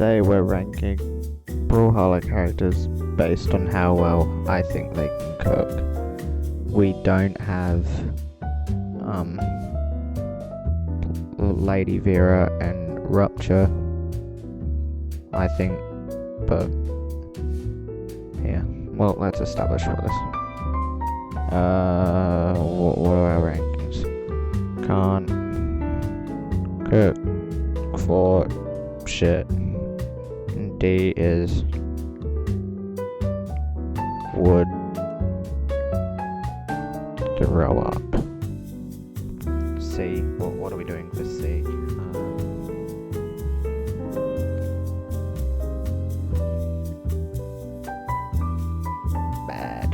say we're ranking Brawlhalla characters based on how well I think they can cook. We don't have Lady Vera and Rupture, I think, but yeah. Well, let's establish what this. What are our rankings? Can't cook for shit. D is would throw up. C, what are we doing for C? Bad.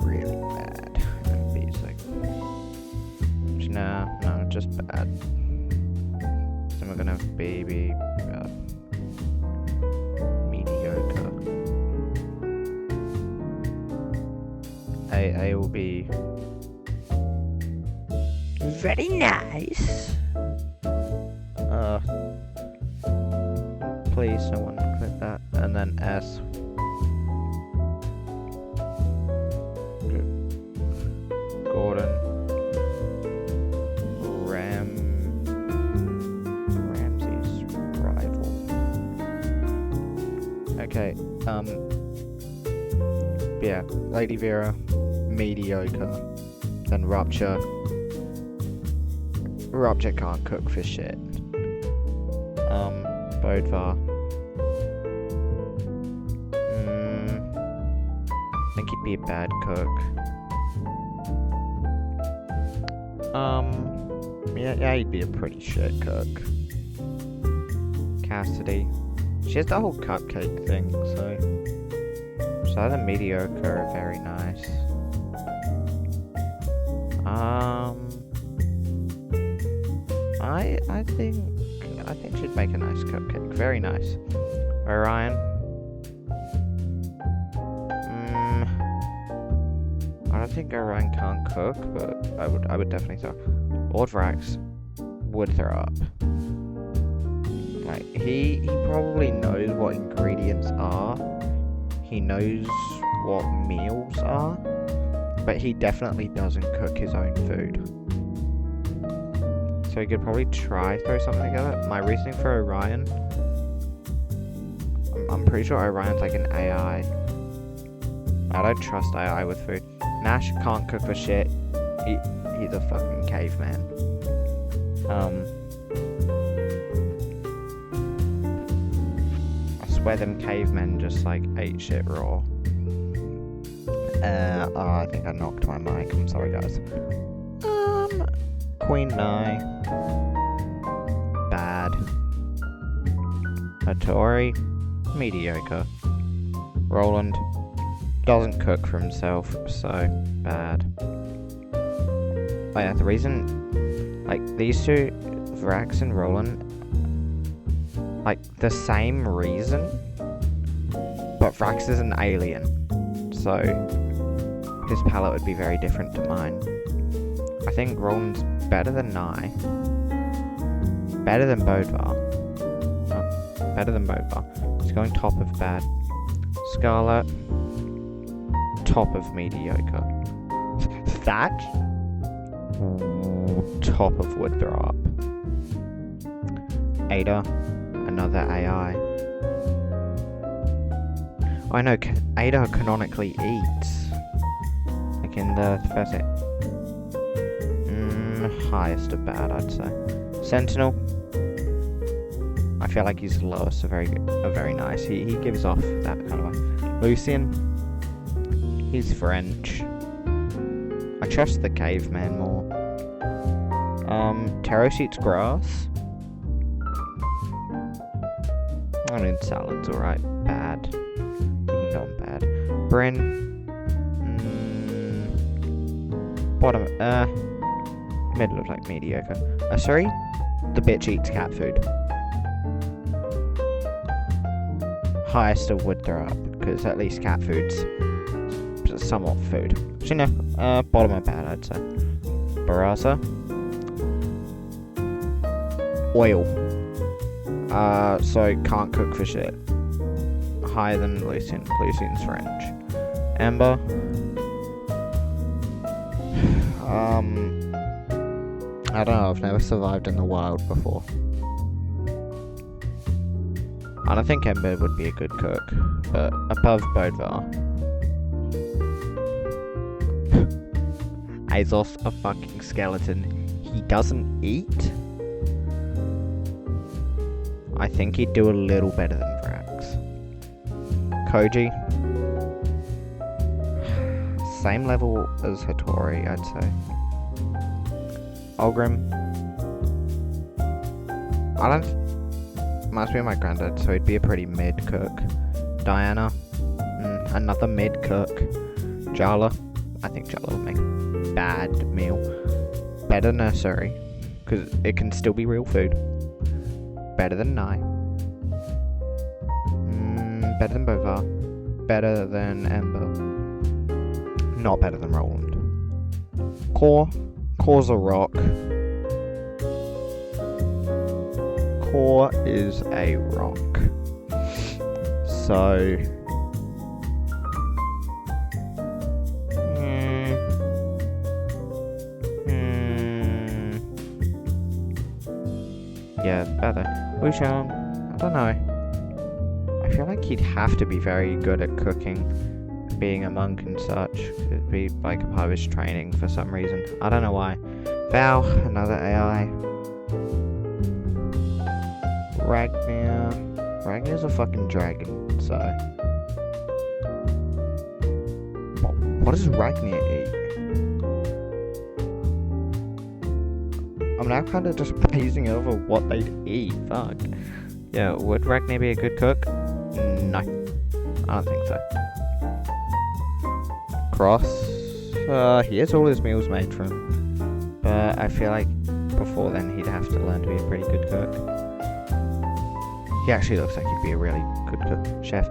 Really bad. And B is like, no, just bad. Then we're gonna have baby. Mediocre. A will be very nice. Please, someone click that. And then S. Gordon. Ramsey's rival. Okay, yeah, Lady Vera, mediocre, then Rupture. Rupture can't cook for shit. Bodvar. I think he'd be a bad cook. Yeah, he'd be a pretty shit cook. Cassidy. She has the whole cupcake thing, so she's either mediocre or very nice. I think she'd make a nice cupcake. Very nice. Orion. I don't think Orion can't cook, but I would definitely throw. Lord Vrax would throw up. Like, he probably knows what ingredients are. He knows what meals are. But he definitely doesn't cook his own food. So he could probably try throw something together. My reasoning for Orion... I'm pretty sure Orion's like an AI. I don't trust AI with food. Nash can't cook for shit. He's a fucking caveman. I swear them cavemen just like ate shit raw. I think I knocked my mic. I'm sorry, guys. Queen Nye. Bad. Hattori. Mediocre. Roland. Doesn't cook for himself, so bad. Oh yeah, the reason... Like, these two, Vrax and Roland, like, the same reason, but Vrax is an alien, so his palette would be very different to mine. I think Roland's better than Nye. Better than Bodvar. Better than Bodvar. He's going top of bad. Scarlet. Top of mediocre. Thatch. Top of would throw up. Ada. Another AI. I know, Ada canonically eats. Like in the first hit. Highest of bad, I'd say. Sentinel. I feel like he's lowest, a very nice. He gives off that kind of way. Lucian. He's French. I trust the caveman more. Taros eats grass. I mean, salad's alright. Bad. Not bad. Bryn. Bottom. Middle of like mediocre. Sorry? The bitch eats cat food. Highest of would throw up, because at least cat food's somewhat food. So no, bottom of bad, I'd say. Barasa. Oil. So can't cook for shit. Higher than Lucian. Lucian's French. Amber. I don't know, I've never survived in the wild before. I don't think Ember would be a good cook, but above Brawlhalla. Azos a fucking skeleton. He doesn't eat? I think he'd do a little better than Vrax. Koji. Same level as Hattori, I'd say. Olgrim. I don't... Must be my granddad, so he'd be a pretty mid cook. Diana. Another mid cook. Jala. I think Jala would make a bad meal. Better nursery, because it can still be real food. Better than Nai. Better than Bova. Better than Ember. Not better than Roland. Core. Core's a rock. Core is a rock. So... yeah, better. Wushan, I don't know. I feel like he'd have to be very good at cooking, being a monk and such. It'd be like a part of his training for some reason. I don't know why. Val, another AI. Ragnar. Ragnar's a fucking dragon, so... What does Ragnar eat? I'm now kind of just basing it over what they'd eat. Fuck. Yeah, would Ragnar be a good cook? No. I don't think so. Cross. He has all his meals made for him. But I feel like before then he'd have to learn to be a pretty good cook. He actually looks like he'd be a really good cook. Chef.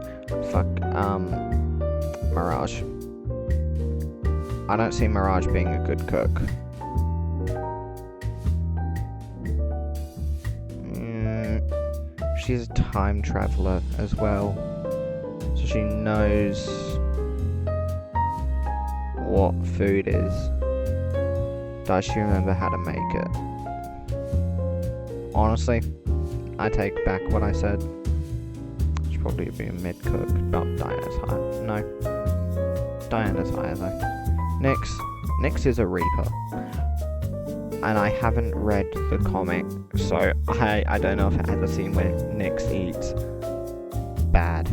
Fuck. Mirage. I don't see Mirage being a good cook. She's a time traveler as well, so she knows what food is. Does she remember how to make it? Honestly, I take back what I said. She'd probably be a mid cook. Not Diana's high. No, Diana's higher though. Nyx is a Reaper. And I haven't read the comic, so I don't know if it has a scene where Nyx eats. Bad.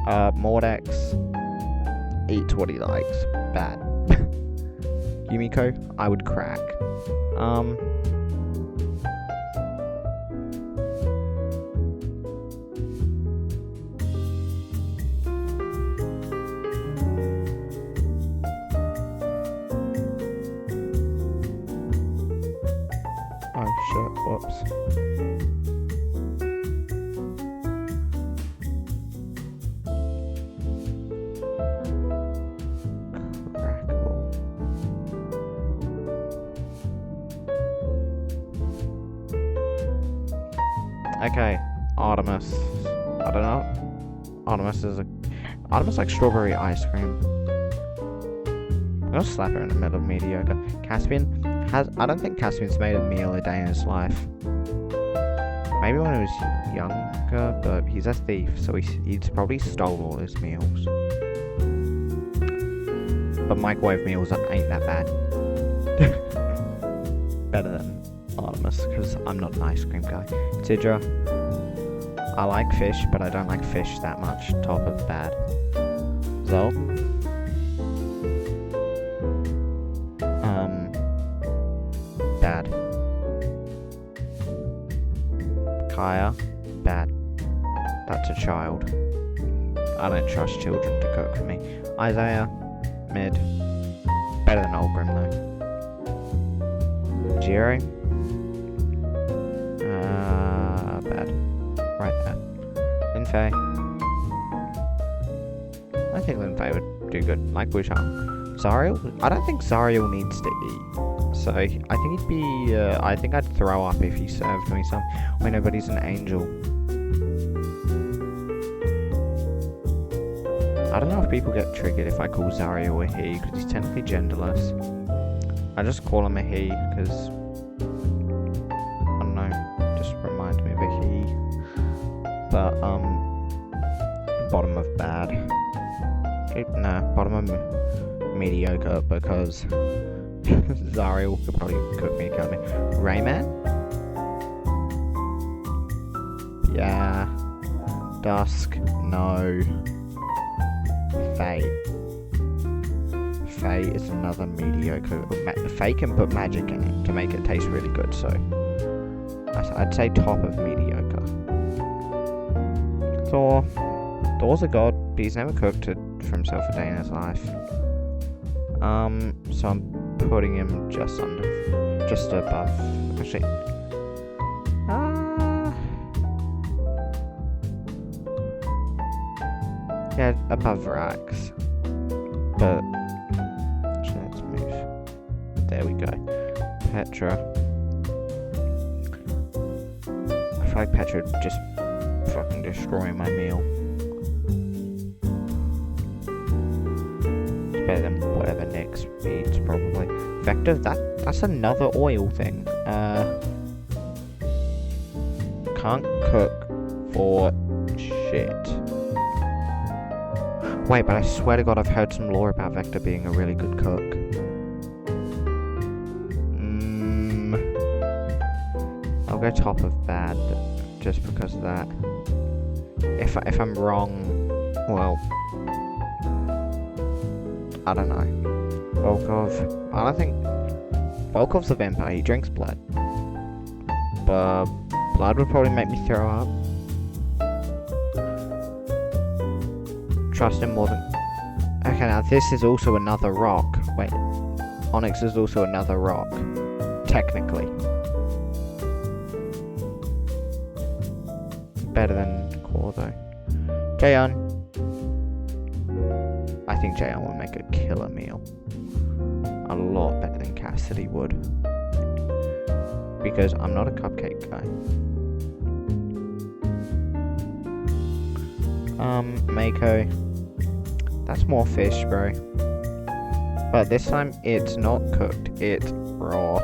Mordex eats what he likes. Bad. Yumiko, I would crack. Oh shit, whoops. Crackle. Okay, Artemis. I don't know. Artemis like strawberry ice cream. I'm gonna slap her in the middle of mediocre. Caspian. I don't think Caspian's made a meal a day in his life. Maybe when he was younger, but he's a thief, so he's probably stole all his meals. But microwave meals ain't that bad. Better than Artemis, because I'm not an ice cream guy. Tidra. I like fish, but I don't like fish that much. Top of bad. Zol. Bad. Kaya, bad. That's a child. I don't trust children to cook for me. Isaiah, mid. Better than Olgrim though. Jiro, bad. Right there. Linfei. I think Linfei would do good, like Wushan. Zariel? I don't think Zariel needs to eat. So, I think he'd be, I think I'd throw up if he served me some. Wait, no, but he's an angel. I don't know if people get triggered if I call Zariel a he, because he's technically genderless. I just call him a he, because, I don't know, just reminds me of a he. But, bottom of bad. No, bottom of mediocre, because Zariel could probably cook me, kill me. Rayman? Yeah. Dusk? No. Faye. Faye is another mediocre. Faye can put magic in it to make it taste really good, so I'd say top of mediocre. Thor. Thor's a god, but he's never cooked it for himself a day in his life. So I'm putting him just above. Actually, yeah, above Rax. But actually, let's move. There we go. Petra. I feel like Petra would just fucking destroy my meal. It's better than whatever Nyx eats, probably. Vector, that's another oil thing. Can't cook for shit. Wait, but I swear to God, I've heard some lore about Vector being a really good cook. I'll go top of bad, just because of that. If I'm wrong, well, I don't know. Volkov, I don't think Volkov's a vampire. He drinks blood, but blood would probably make me throw up. Trust him more than... Okay, now this is also another rock. Wait, Onyx is also another rock, technically. Better than Core though. Jaeon. I think Jaeon will make a killer meal. A lot better than Cassidy would. Because I'm not a cupcake guy. Mako. That's more fish, bro. But this time, it's not cooked. It's raw.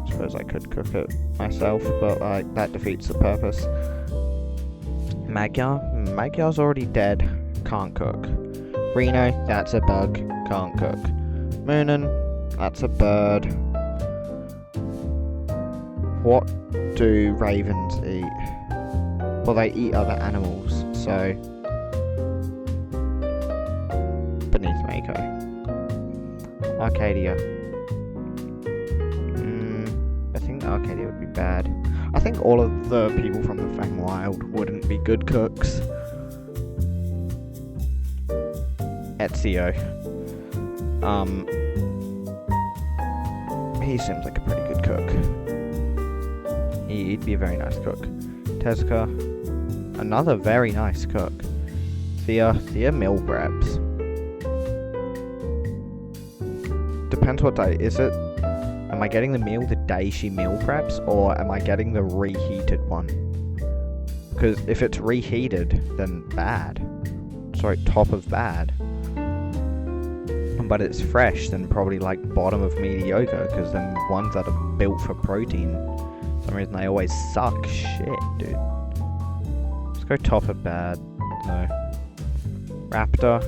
I suppose I could cook it myself, but like that defeats the purpose. Magyar? Magyar's already dead. Can't cook. Reno? That's a bug. Can't cook. Moonin? That's a bird. What do ravens eat? Well, they eat other animals, so... Beneath Mako. Arcadia. I think Arcadia would be bad. I think all of the people from the Feywild wouldn't be good cooks. Ezio. He seems like a pretty good cook. He'd be a very nice cook. Tezuka. Another very nice cook. Thea meal preps. Depends what day. Is it... Am I getting the meal the day she meal preps, or am I getting the reheated one? Because if it's reheated, then bad. Sorry, top of bad. But it's fresh, then probably like bottom of mediocre, because then ones that are built for protein, for some reason they always suck shit, dude. Let's go top of bad. No. Raptor.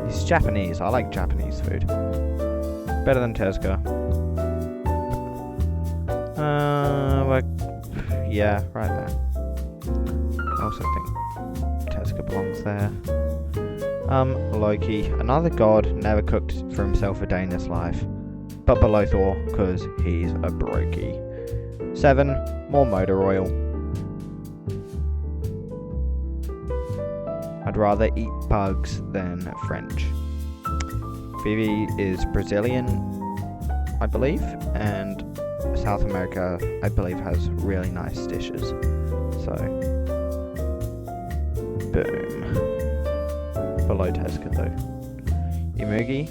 He's Japanese. I like Japanese food. Better than Tezuka. Like, yeah, right there. I also think Tezuka belongs there. Loki. Another god, never cooked for himself a day in his life. But below Thor, because he's a brokey. 7. More motor oil. I'd rather eat bugs than French. Phoebe is Brazilian, I believe, and South America, I believe, has really nice dishes. So, boom. below Tezuka though. Imugi,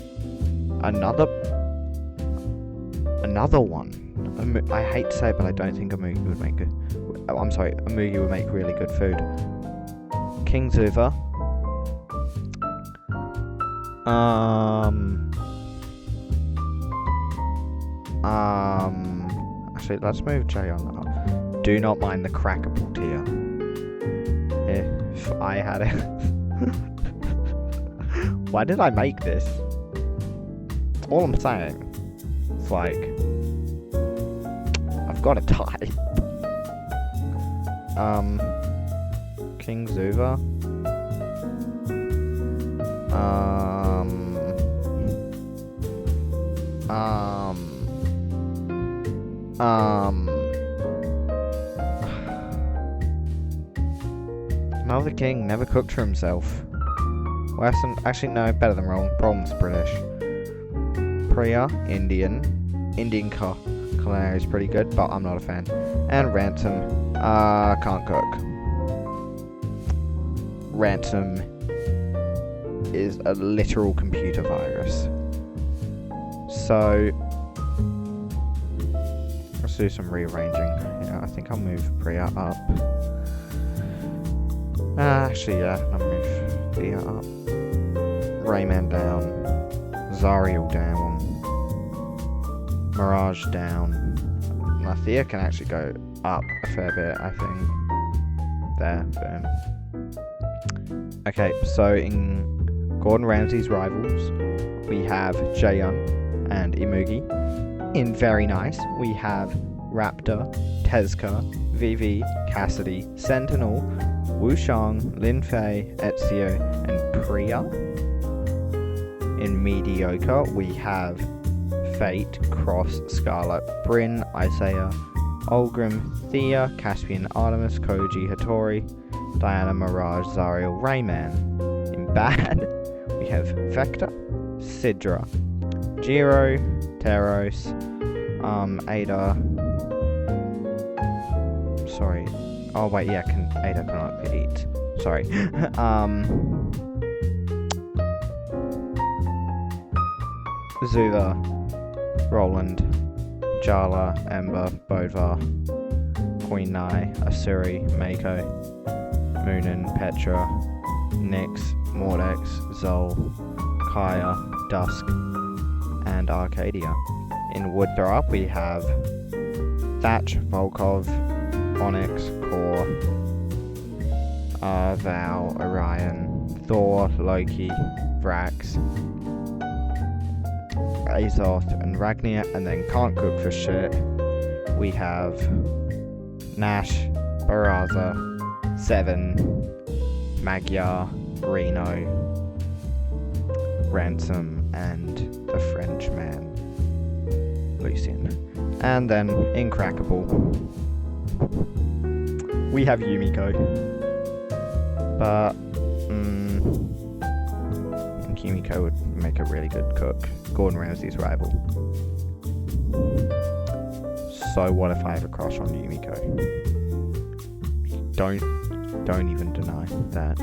another one. I hate to say it, but I don't think Imugi would make good. I'm sorry, Imugi would make really good food. King Zuva. Actually, let's move Jay on up. Do not mind the crackable tier. If I had it. Why did I make this? All I'm saying. It's like, I've got to type. King Zuva. Another king never cooked for himself. Western, actually no, better than Roland. Roland's British. Priya, Indian. Indian culinary is pretty good, but I'm not a fan. And Ransom, can't cook. Ransom is a literal computer virus. So let's do some rearranging. Yeah, I think I'll move Priya up. Actually, yeah, I'll move Thea up. Rayman down. Zariel down. Mirage down. Now Thea can actually go up a fair bit, I think. There, boom. Okay, so in Gordon Ramsay's rivals, we have Jaeyoung and Imugi. In Very Nice, we have Raptor, Tezuka, Vivi, Cassidy, Sentinel, Wushang, Lin Fei, Ezio, and Priya. In Mediocre, we have Fate, Cross, Scarlet, Bryn, Isaiah, Olgrim, Thea, Caspian, Artemis, Koji, Hattori, Diana, Mirage, Zariel, Rayman. In Bad, we have Vector, Sidra, Jiro, Teros, Ada. Sorry. Oh wait, yeah, Ada cannot eat. Sorry. Zuva, Roland, Jala, Ember, Bodvar, Queen Nai, Asuri, Mako, Moonin, Petra, Nyx, Mordex, Zol, Kaya, Dusk, and Arcadia. In Wood Throw Up we have Thatch, Volkov, Onyx, Core, Val, Orion, Thor, Loki, Vrax, Azoth, and Ragnar. And then can't cook for shit, we have Nash, Baraza, Seven, Magyar, Reno, Ransom, and the Frenchman, Lucien. And then in Crackable, we have Yumiko. But I think Yumiko would make a really good cook. Gordon Ramsay's rival. So what if I have a crush on Yumiko? Don't even deny that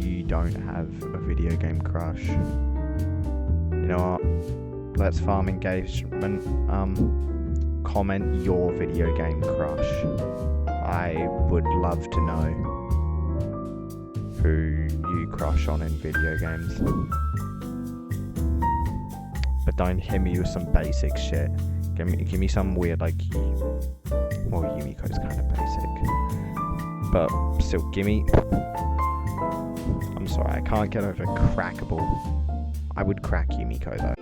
you don't have a video game crush. You know what? Let's farm engagement. Comment your video game crush. I would love to know who you crush on in video games. But don't hit me with some basic shit. Give me some weird, like, well, Yumiko's kind of basic. But still, gimme. I'm sorry, I can't get over Crackable. I would crack Yumiko though.